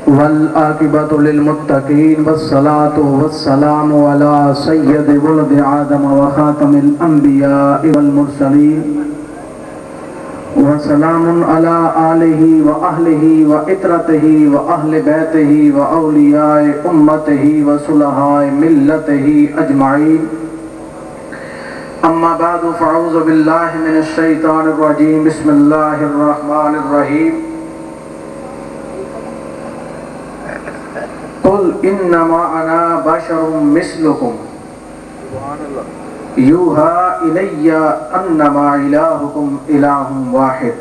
والعاقبۃ للمتقین والصلاۃ والسلام علی سید ولد آدم وخاتم الانبیاء والمرسلین وسلام علی آلہ واہلہ وعطرتہ واہل بیتہ واولیاء امتہ وصلحاء ملتہ اجمعین. اما بعد فاعوذ باللہ من الشیطان الرجیم. بسم اللہ الرحمن الرحیم. قل انما انا بشر مثلکم یوحی الی انما الہکم الہ واحد.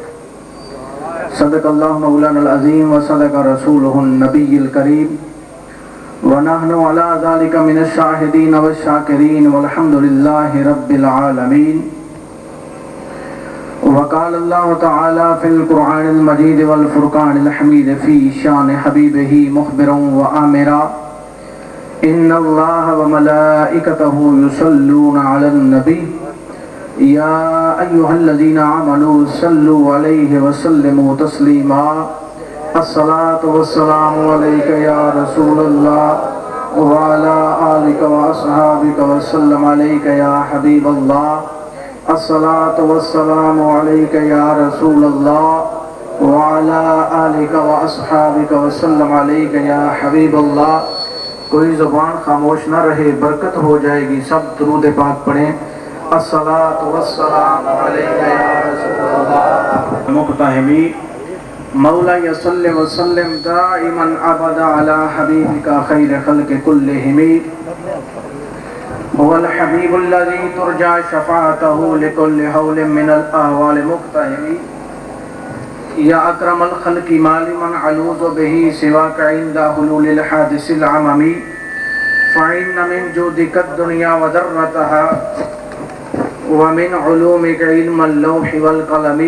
صدق اللہ مولانا العظیم وصدق رسولہ النبی الکریم ونحن علی ذلک من الشاہدین والشاکرین والحمد للہ رب العالمین. وقال اللہ تعالی فی القرآن المجید والفرقان الحمید فی شان حبیبہ مخبرا وآمرا ان اللہ وملائکتہ یصلون علی النبی یا ایہا الذین آمنوا صلوا علیہ وسلموا تسلیما. الصلاة والسلام علیک یا رسول اللہ وعلا آلک واصحابک وسلم علیک یا حبیب اللہ. الصلاة والسلام علیک یا رسول اللہ وعلا آلک واصحابک وسلم علیک یا حبیب اللہ. کوئی زبان خاموش نہ رہے، برکت ہو جائے گی. سب درود پاک پڑھیں. الصلاة والسلام علیک یا رسول اللہ. مقتحمی مولا صلی وسلم دائما ابدا علی حبیبک خیر خلق کلہم. هو الحبیب الذی ترجى شفاعته لكل حول من الاحوال مقتحم. یا اکرم الخلق مالما علوذ به سواک عند حلول الحادث العممی. فإن من جودك الدنيا وذرتها ومن علومك علم اللوح والقلم.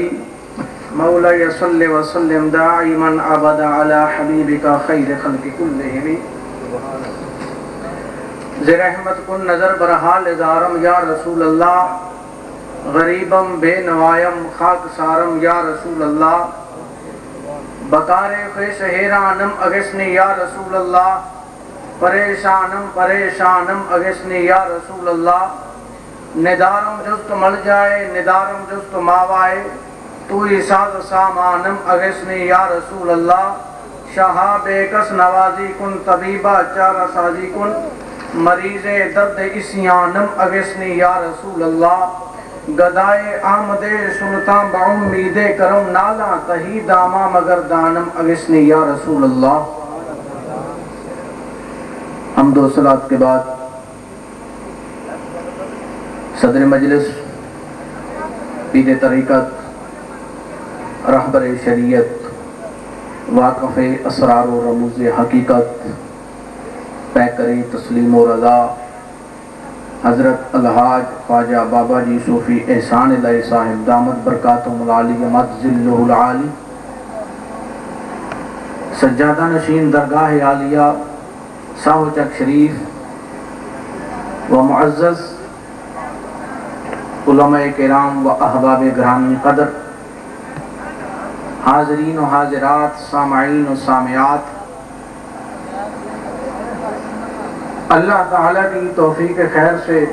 مولاي صل وسلم دائما ابدا على حبيبك خير خلق كلهم. زیر احمد کن نظر برحال ازارم یا رسول اللہ. غریبم بے نوائم خاک سارم یا رسول اللہ. بکار خیس حیرانم اگسنی یا رسول اللہ. پریشانم پریشانم اگسنی یا رسول اللہ. ندارم جست مل جائے ندارم جست ماوائے. تو ہی ساز سامانم اگسنی یا رسول اللہ. شہاب کس نوازی کن طبیبہ چارہ سازی کن. مریض درد اسیانم اگسنی یا رسول اللہ. گدائے آمد سنتاں بعمید کرم نالا تہی داما مگر دانم اگسنی یا رسول اللہ. حمد و صلات کے بعد صدر مجلس پیر طریقت رہبر شریعت واقف اسرار و رموز حقیقت پیکر تسلیم و رضا حضرت الحاج خواجہ بابا جی صوفی احسان الہی صاحب دامت برکاتہم العالی ومد ذلہ العالی. سجادہ نشین درگاہ عالیہ ساہو چک شریف و معزز علماء کرام و احباب گرامی قدر، حاضرین و حاضرات، سامعین و سامعات، اللہ تعالیٰ کی توفیق خیر سے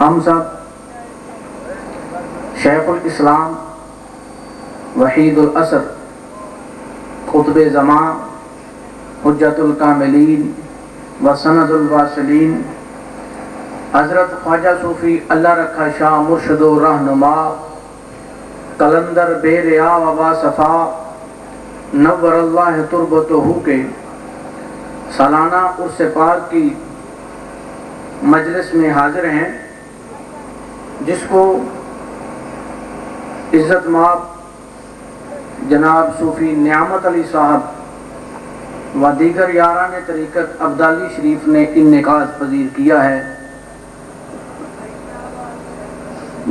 ہم سب شیخ الاسلام وحید العصر قطب زمان حجت الکاملین و سند الواصلین حضرت خواجہ صوفی اللہ رکھا شاہ مرشد و رہنما قلندر بے ریا و باصفا نور اللہ تربتہ کے سالانہ عرس پاک کی مجلس میں حاضر ہیں، جس کو عزت مآب جناب صوفی نعمت علی صاحب و دیگر یاران طریقت ابدالی شریف نے انعقاد پذیر کیا ہے.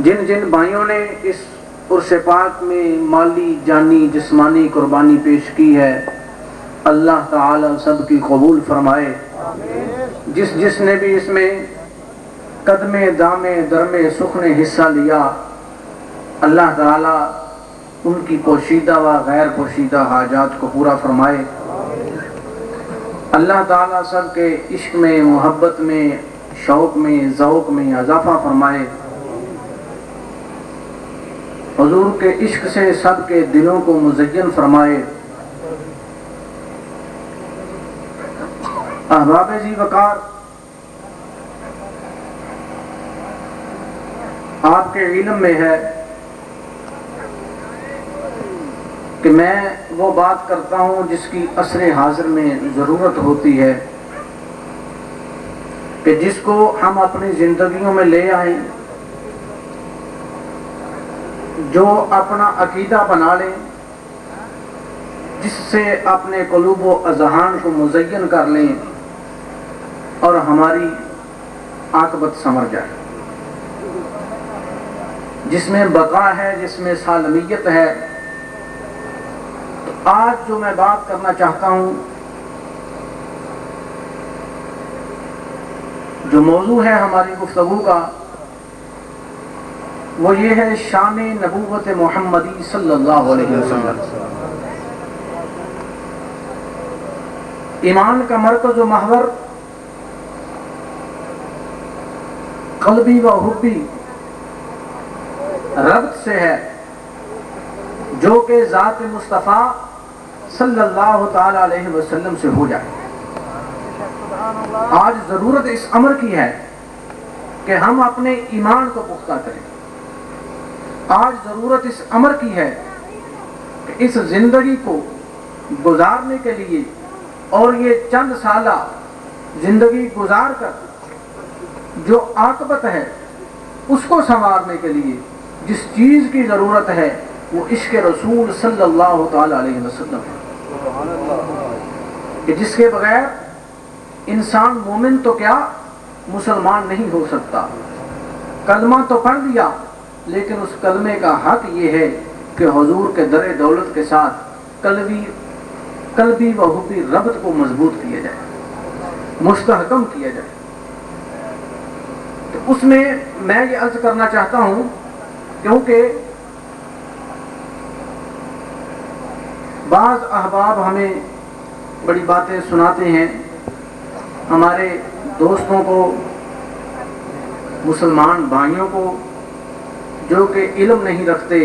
جن جن بھائیوں نے اس عرس پاک میں مالی جانی جسمانی قربانی پیش کی ہے، اللہ تعالی سب کی قبول فرمائے. جس نے بھی اس میں قدمے دامے درمے سخن حصہ لیا، اللہ تعالی ان کی پوشیدہ و غیر پوشیدہ حاجات کو پورا فرمائے۔ اللہ تعالیٰ سب کے عشق میں، محبت میں، شوق میں، ذوق میں اضافہ فرمائے۔ حضور کے عشق سے سب کے دلوں کو مزین فرمائے۔ احباب ذی وقار، آپ کے علم میں ہے کہ میں وہ بات کرتا ہوں جس کی عصر حاضر میں ضرورت ہوتی ہے کہ جس کو ہم اپنی زندگیوں میں لے آئیں، جو اپنا عقیدہ بنا لیں، جس سے اپنے قلوب و اذہان کو مزین کر لیں اور ہماری عاقبت سنور جائے، جس میں بقا ہے، جس میں سالمیت ہے۔ تو آج جو میں بات کرنا چاہتا ہوں، جو موضوع ہے ہماری گفتگو کا، وہ یہ ہے شان نبوت محمدی صلی اللہ علیہ وسلم۔ ایمان کا مرکز و محور قلبی و حبی ربط سے ہے، جو کہ ذات مصطفیٰ صلی اللہ تعالی علیہ وسلم سے ہو جائے۔ آج ضرورت اس امر کی ہے کہ ہم اپنے ایمان کو پختہ کریں۔ آج ضرورت اس امر کی ہے کہ اس زندگی کو گزارنے کے لیے اور یہ چند سالہ زندگی گزار کر جو عاقبت ہے اس کو سنوارنے کے لیے جس چیز کی ضرورت ہے وہ عشق رسول صلی اللہ تعالی علیہ وسلم ہے، کہ جس کے بغیر انسان مومن تو کیا مسلمان نہیں ہو سکتا۔ کلمہ تو پڑھ لیا، لیکن اس کلمے کا حق یہ ہے کہ حضور کے در دولت کے ساتھ قلبی و حبی ربط کو مضبوط کیا جائے، مستحکم کیا جائے۔ تو اس میں میں یہ عرض کرنا چاہتا ہوں، کیونکہ بعض احباب ہمیں بڑی باتیں سناتے ہیں، ہمارے دوستوں کو، مسلمان بھائیوں کو جو کہ علم نہیں رکھتے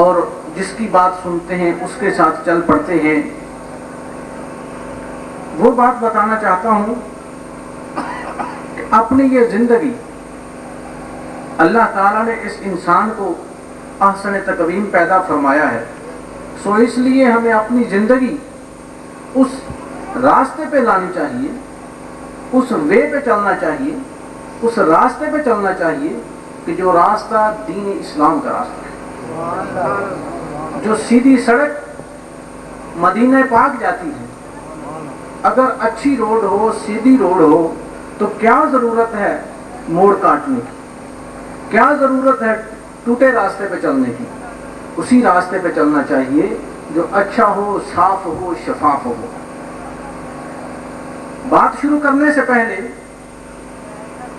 اور جس کی بات سنتے ہیں اس کے ساتھ چل پڑتے ہیں۔ وہ بات بتانا چاہتا ہوں کہ اپنی یہ زندگی اللہ تعالیٰ نے اس انسان کو احسن تقویم پیدا فرمایا ہے، سو اس لیے ہمیں اپنی زندگی اس راستے پہ لانی چاہیے، اس وے پہ چلنا چاہیے، اس راستے پہ چلنا چاہیے کہ جو راستہ دین اسلام کا راستہ ہے، جو سیدھی سڑک مدینہ پاک جاتی ہے۔ اگر اچھی روڈ ہو، سیدھی روڈ ہو، تو کیا ضرورت ہے موڑ کاٹنے کی، کیا ضرورت ہے ٹوٹے راستے پہ چلنے کی؟ اسی راستے پہ چلنا چاہیے جو اچھا ہو، صاف ہو، شفاف ہو۔ بات شروع کرنے سے پہلے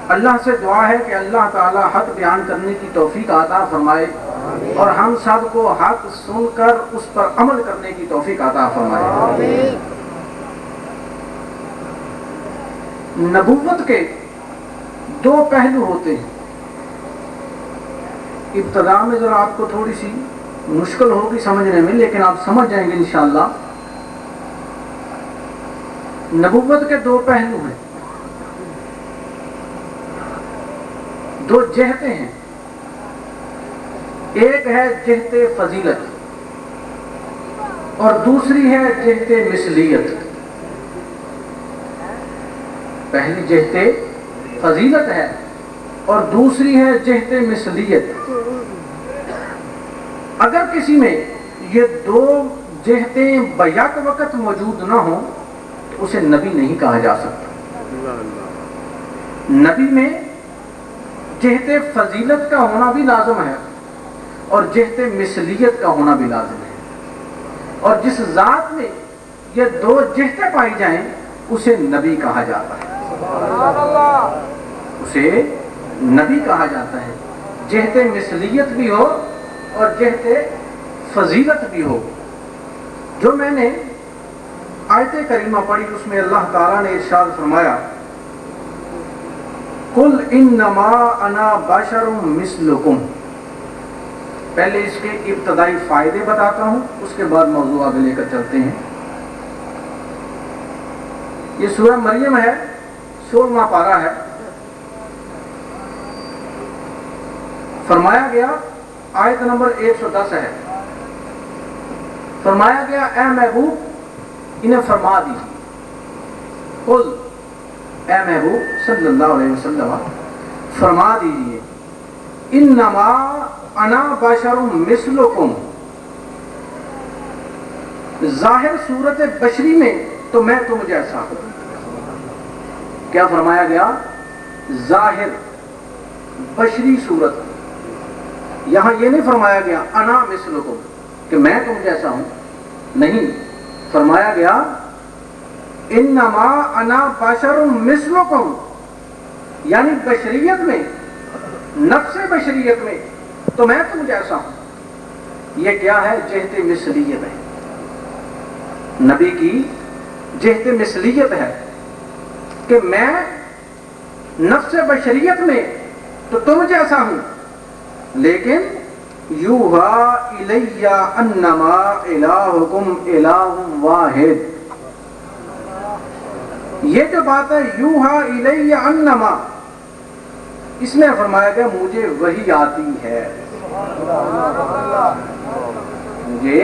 اللہ سے دعا ہے کہ اللہ تعالی حق بیان کرنے کی توفیق عطا فرمائے اور ہم سب کو حق سن کر اس پر عمل کرنے کی توفیق عطا فرمائے۔ نبوت کے دو پہلو ہوتے ہیں۔ ابتدا میں ذرا آپ کو تھوڑی سی مشکل ہوگی سمجھنے میں، لیکن آپ سمجھ جائیں گے انشاءاللہ۔ نبوت کے دو پہلو ہیں، دو جہتیں ہیں۔ ایک ہے جہت فضیلت اور دوسری ہے جہت مثلیت۔ پہلی جہت فضیلت ہے اور دوسری ہے جہت مثلیت۔ اگر کسی میں یہ دو جہتیں بیک وقت موجود نہ ہوں تو اسے نبی نہیں کہا جا سکتا۔ نبی میں جہت فضیلت کا ہونا بھی لازم ہے اور جہت مثلیت کا ہونا بھی لازم ہے، اور جس ذات میں یہ دو جہتیں پائی جائیں اسے نبی کہا جاتا ہے، اسے نبی کہا جاتا ہے۔ جہت مثلیت بھی ہو اور جہت فضیلت بھی ہو. جو میں نے آیت کریمہ پڑھی اس میں اللہ تعالیٰ نے ارشاد فرمایا قُلْ إِنَّمَا أَنَا بَشَرٌ مِثْلُكُمْ. پہلے اس کے ابتدائی فائدے بتاتا ہوں، اس کے بعد موضوع آگے لے کر چلتے ہیں. یہ سورہ مریم ہے، 16واں پارہ ہے. فرمایا گیا آیت نمبر 110 ہے. فرمایا گیا اے محبوب انہیں فرما دیجیے، قل اے محبوب صلی اللہ علیہ وسلم فرما دیجیے انما انا بشر مثلکم. ظاہر صورت بشری میں تو میں تم جیسا ہوں. کیا فرمایا گیا؟ ظاہر بشری صورت. یہاں یہ نہیں فرمایا گیا انا مثلکم کہ میں تم جیسا ہوں، نہیں، فرمایا گیا انما انا بشر مثلکم، یعنی بشریت میں، نفس بشریت میں تو میں تم جیسا ہوں. یہ کیا ہے؟ جہت مثلیت ہے. نبی کی جہت مثلیت ہے کہ میں نفس بشریت میں تو تم جیسا ہوں، لیکن یوحا الی انما الہکم الہ واحد. یہ جو بات ہے یوحا الی انما، اس میں فرمایا گیا مجھے وحی آتی ہے، مجھے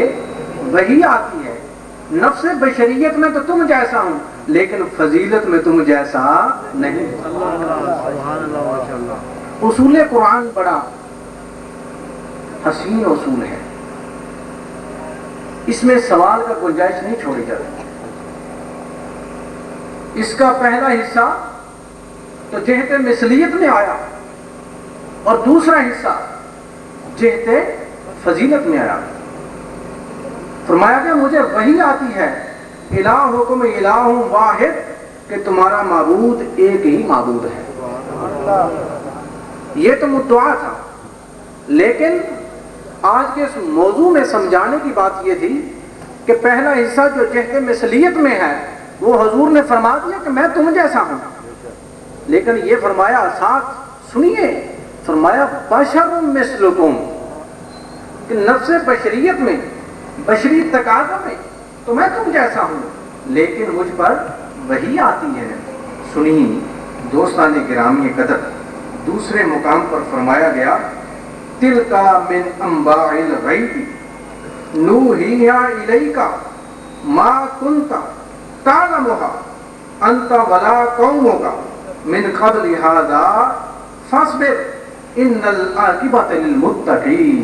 وحی آتی ہے. نفس بشریت میں تو تم جیسا ہوں لیکن فضیلت میں تم جیسا نہیں. اصول قرآن بڑا حسین اصول ہے، اس میں سوال کا گنجائش نہیں چھوڑی جاتی. اس کا پہلا حصہ تو جہت مثلیت میں آیا اور دوسرا حصہ جہت فضیلت میں آیا. فرمایا کہ مجھے وحی آتی ہے الہکم الہ واحد، کہ تمہارا معبود ایک ہی معبود ہے. یہ تو مدعا تھا، لیکن آج کے اس موضوع میں سمجھانے کی بات یہ تھی کہ پہلا حصہ جو جہت مثلیت میں ہے وہ حضور نے فرما دیا کہ میں تم جیسا ہوں، لیکن یہ فرمایا ساتھ سنیے، فرمایا بشر مثلکم، کہ نفس بشریت میں، بشری تقاضا میں تو میں تم جیسا ہوں، لیکن مجھ پر وحی آتی ہے. سنیے دوستان گرامی قدر، دوسرے مقام پر فرمایا گیا تلکا من انباء الغیب نوحیہا الیکا ما کنت تعلمها انت ولا قومك من قبل هذا فاصبر ان العاقبۃ للمتقین.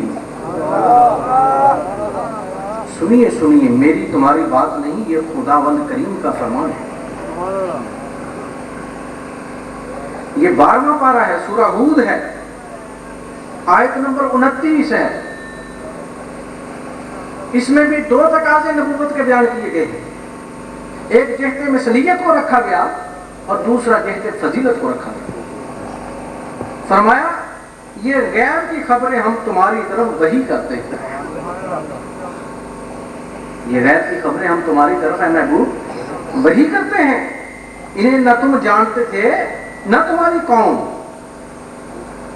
سنیے سنیے، میری تمہاری بات نہیں، یہ خداوند کریم کا فرمان ہے. یہ 12واں پارہ ہے، سورہ ہود ہے، آیت نمبر 29 ہے. اس میں بھی دو تقاضے نبوت کے بیان کیے گئے ہیں، ایک جہت مثلیت کو رکھا گیا اور دوسرا جہت فضیلت کو رکھا گیا. فرمایا یہ غیب کی خبریں ہم تمہاری طرف وحی کرتے ہیں. یہ غیب کی خبریں ہم تمہاری طرف اے محبوب وحی کرتے ہیں، انہیں نہ تم جانتے تھے نہ تمہاری قوم.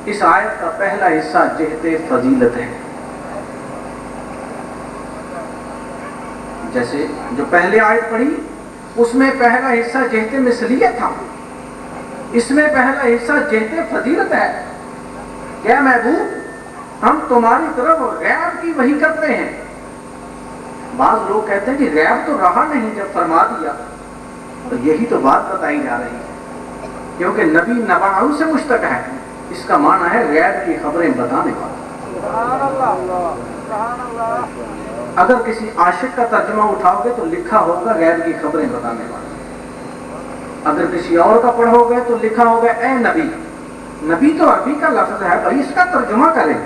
اس آیت کا پہلا حصہ جہت فضیلت ہے. جیسے جو پہلے آیت پڑھی اس میں پہلا حصہ جہت مثلیت تھا، اس میں پہلا حصہ جہت فضیلت ہے. کیا محبوب ہم تمہاری طرف غیب کی وحی کرتے ہیں. بعض لوگ کہتے ہیں کہ غیب تو رہا نہیں جب فرما دیا، تو یہی تو بات بتائی جا رہی ہے، کیونکہ نبی نباؤ سے مشتق ہے، اس کا معنی ہے غیب کی خبریں بتانے والا. اگر کسی عاشق کا ترجمہ اٹھاؤ گے تو لکھا ہوگا غیب کی خبریں بتانے والا. اگر کسی اور کا پڑھو گے تو لکھا ہوگا اے نبی. نبی تو عربی کا لفظ ہے بھائی، اس کا ترجمہ کریں.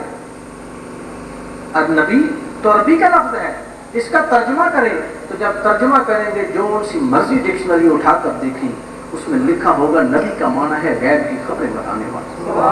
اب نبی تو عربی کا لفظ ہے، اس کا ترجمہ کریں. تو جب ترجمہ کریں گے جو سی مرضی ڈکشنری اٹھا کر دیکھیں اس میں لکھا ہوگا نبی کا معنی ہے غیب کی خبریں بتانے والا.